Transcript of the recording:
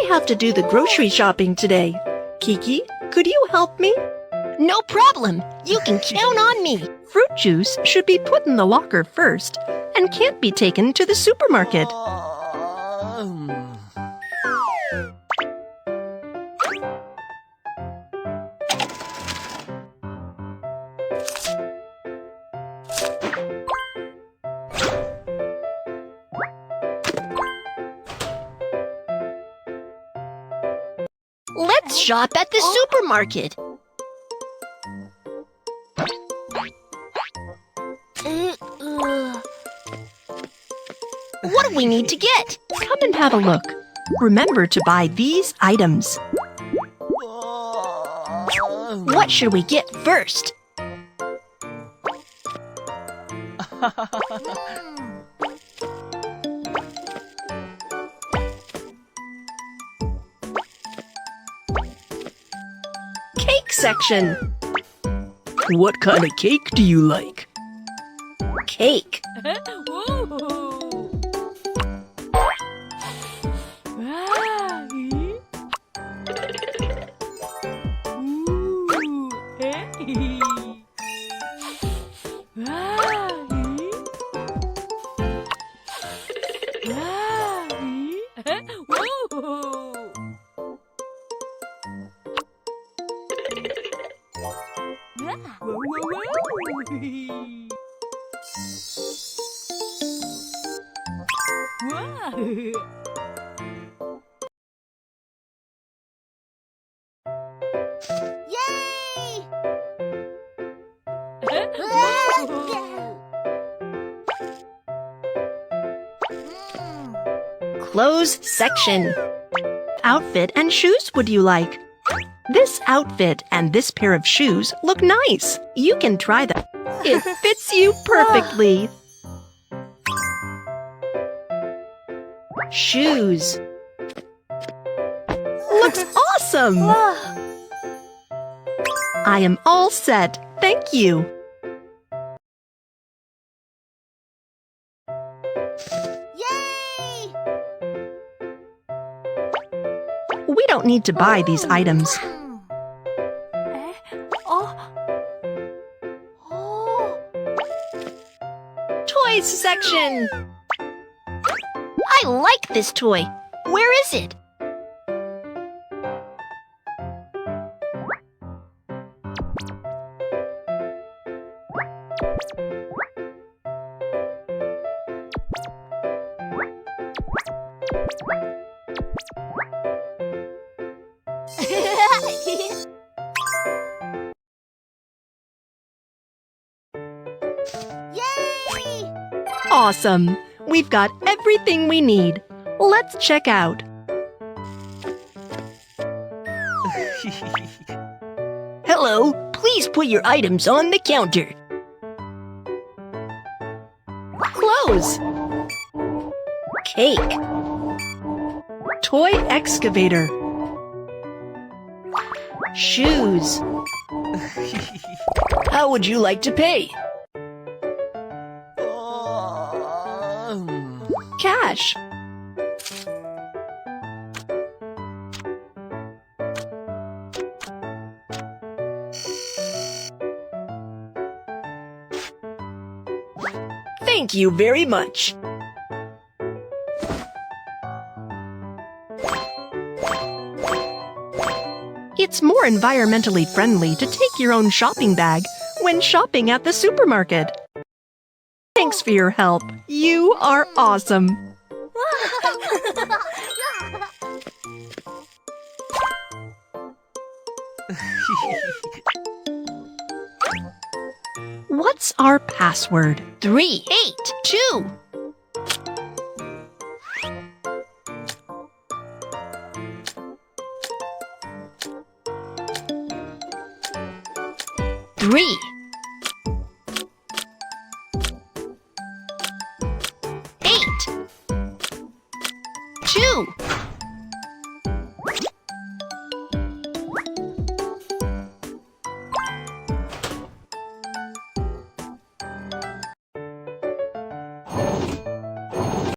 I have to do the grocery shopping today. Kiki, could you help me? No problem. You can count on me. Fruit juice should be put in the locker first and can't be taken to the supermarket. Let's shop at the supermarket. What do we need to get? Come and have a look. Remember to buy these items. What should we get first? Cake section. What kind of cake do you like? Cake. Yay! Clothes section. Outfit and shoes would you like? This outfit and this pair of shoes look nice. You can try them. It fits you perfectly. Shoes. Looks awesome! I am all set. Thank you. Yay! We don't need to buy these items. Toys section. I like this toy. Where is it? Yay! Awesome! We've got everything we need. Let's check out. Hello, please put your items on the counter. Clothes. Cake. Toy excavator. Shoes. How would you like to pay? Cash. Thank you very much. It's more environmentally friendly to take your own shopping bag when shopping at the supermarket. Thanks for your help. You are awesome. What's our password? 382. Three. 8. 2.